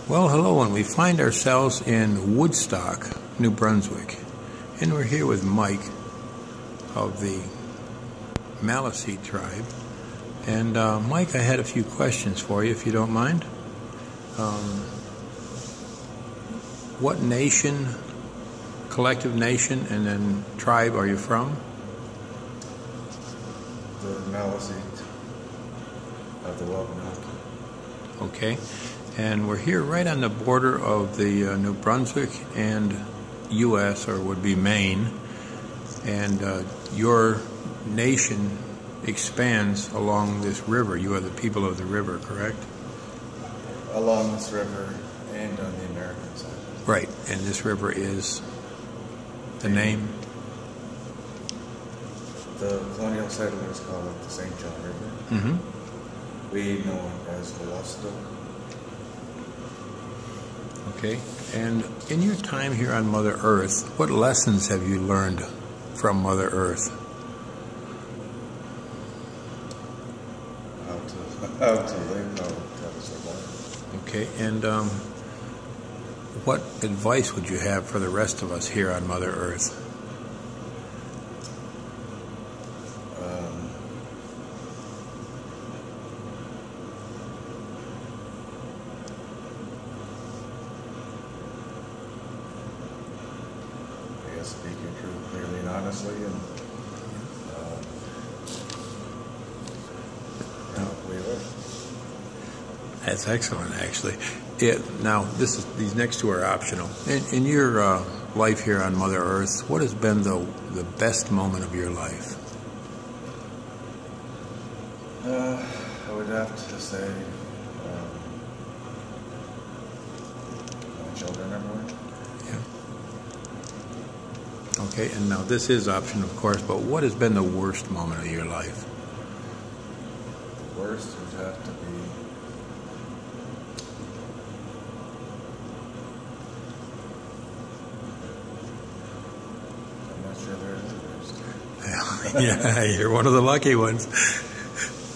Well, hello, and we find ourselves in Woodstock, New Brunswick, and we're here with Mike of the Maliseet tribe. And Mike, I had a few questions for you, if you don't mind. What nation, collective nation, and then tribe are you from? The Maliseet of the Wabanaki. Okay. And we're here right on the border of the New Brunswick and U.S., or would be Maine. And your nation expands along this river. You are the people of the river, correct? Along this river and on the American side. Right. And this river is the name? The colonial settlers call it the St. John River. Mm-hmm. We know it as the Woodstock. Okay. And in your time here on Mother Earth, what lessons have you learned from Mother Earth? How to live, how to survive. Okay. And what advice would you have for the rest of us here on Mother Earth? Speak your truth clearly and honestly, and we live. That's excellent, actually. Now, these next two are optional. In your life here on Mother Earth, what has been the best moment of your life? I would have to say my children are born. Yeah. Okay, and now this is option, of course, but what has been the worst moment of your life? The worst would have to be I'm not sure there is a worst. Yeah, you're one of the lucky ones.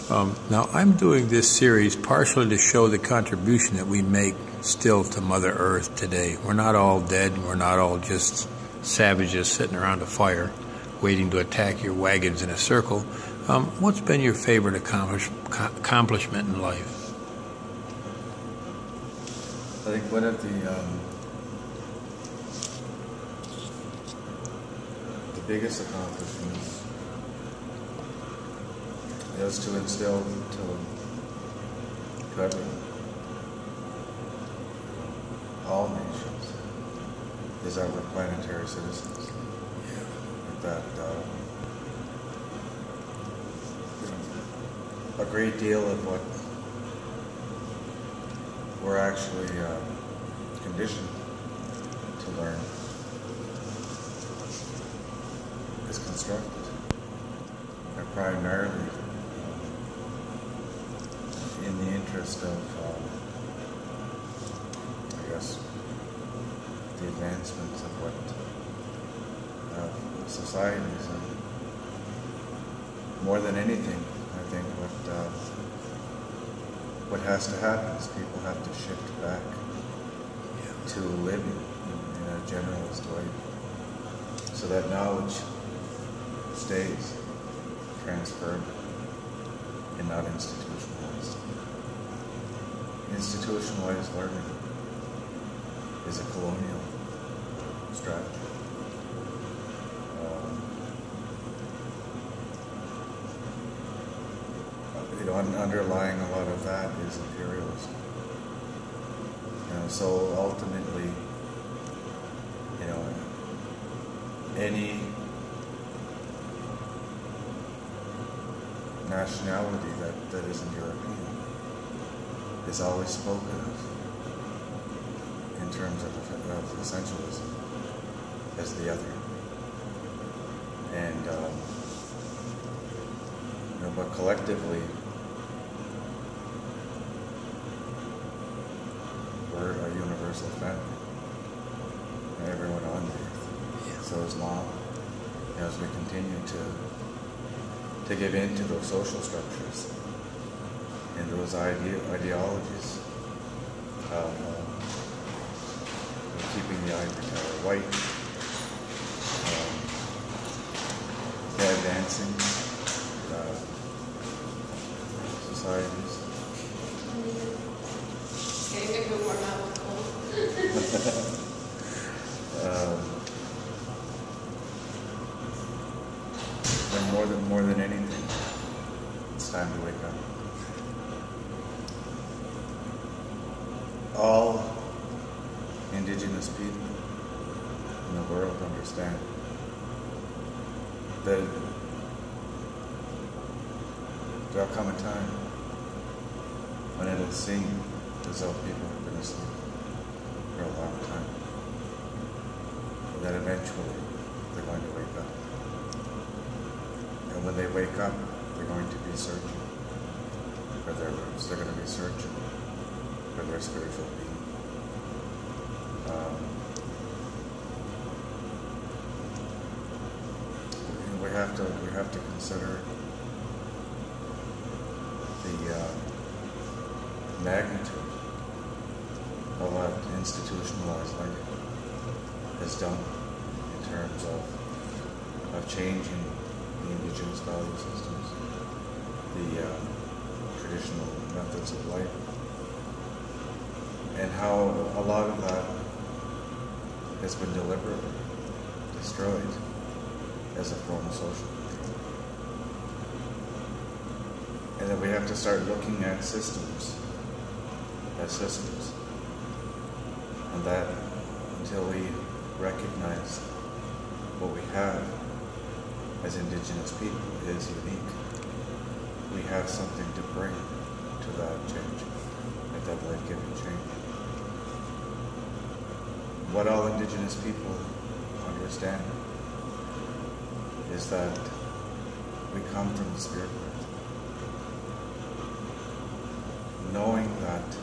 Now, I'm doing this series partially to show the contribution that we make still to Mother Earth today. We're not all dead, we're not all just savages sitting around a fire waiting to attack your wagons in a circle. What's been your favorite accomplishment in life? I think one of the biggest accomplishments is to instill to everyone, all nations, is that we're planetary citizens. Yeah. That a great deal of what we're actually conditioned to learn is constructed, and primarily in the interest of, I guess, the advancements of what societies, and more than anything, I think what has to happen is people have to shift back to living in a generalist way, so that knowledge stays transferred and not institutionalized. Institutionalized learning is a colonial strategy. Underlying a lot of that is imperialism. So ultimately, any nationality that isn't European is always spoken of in terms of essentialism as the other. And but collectively, we're a universal family. Everyone on the earth. Yeah. So as long as we continue to give in to those social structures and those ideologies of keeping the ivory tower white. They're advancing societies. Getting a bit warm out with cold. And more than anything, it's time to wake up. All indigenous people in the world understand that there'll come a time when it'll seem as though people have been asleep for a long time, and that eventually they're going to wake up. And when they wake up, they're going to be searching for their roots. They're going to be searching for their spiritual being. We have to consider the magnitude of what institutionalized learning has done in terms of changing the indigenous value systems, the traditional methods of life, and how a lot of that has been deliberately destroyed as a form of social control. And that we have to start looking at systems as systems. And that until we recognize what we have as indigenous people is unique, we have something to bring to that change, like that life-giving change. What all indigenous people understand is that we come from the spirit world, knowing that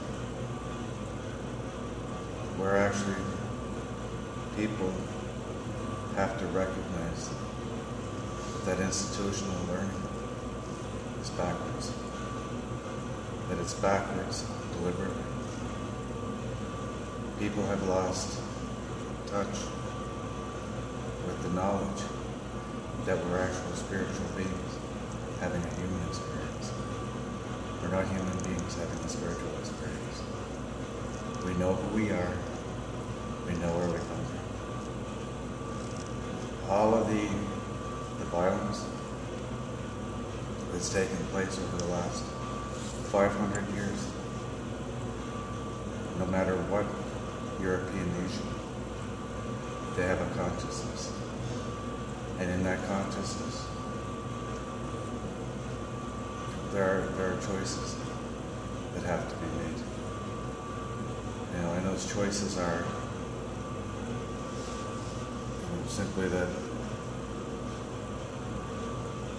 we're actually people have to recognize that institutional learning is backwards, that it's backwards deliberately. People have lost touch with the knowledge that we're actual spiritual beings having a human experience. We're not human beings having a spiritual experience. We know who we are. We know where we come from. All of the violence that's taken place over the last 500 years, no matter what European nation, they have a consciousness. And in that consciousness, there are choices that have to be made. And those choices are simply that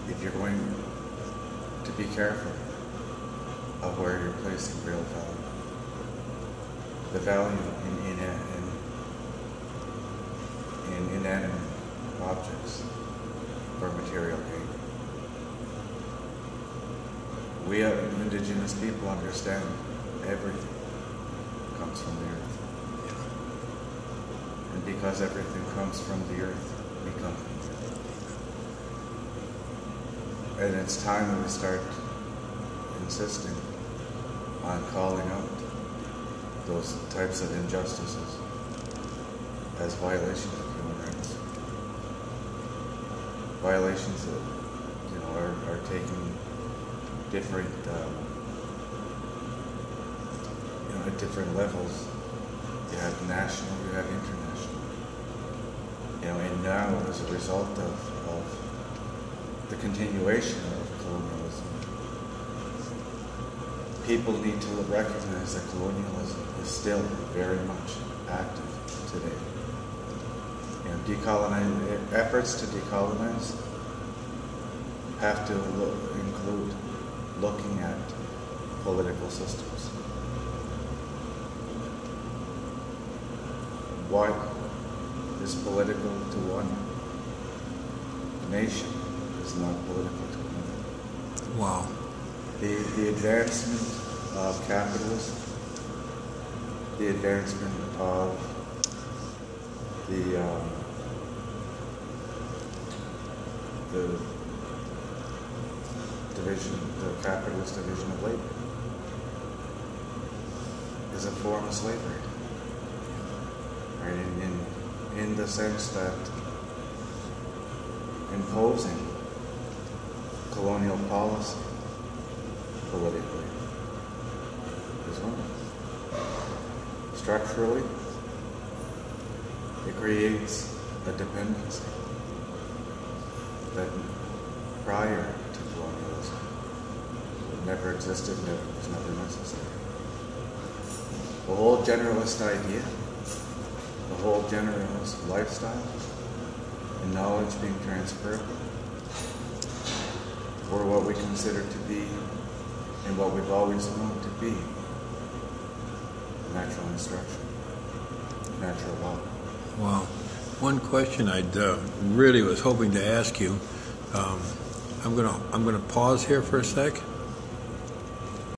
if you're going to be careful of where you're placing real value, the value in inanimate objects for material gain. We as indigenous people understand everything comes from the earth. And because everything comes from the earth, we come from the earth. And it's time that we start insisting on calling out those types of injustices as violations of human rights. Violations that are taking different at different levels. You have national, you have international. And now as a result of the continuation of colonialism, people need to recognize that colonialism is still very much active today. Efforts to decolonize have to include looking at political systems. What is political to one nation is not political to another. Wow. The advancement of capitalism, the advancement of the division, the capitalist division of labor, is a form of slavery, right? In the sense that imposing colonial policy politically is one. Structurally, it creates a dependency that prior to colonialism never existed, was never necessary. The whole generalist idea, the whole generalist lifestyle, and knowledge being transferred, or what we consider to be, and what we've always known to be, natural instruction, natural law. Wow. One question I really was hoping to ask you. I'm gonna pause here for a sec.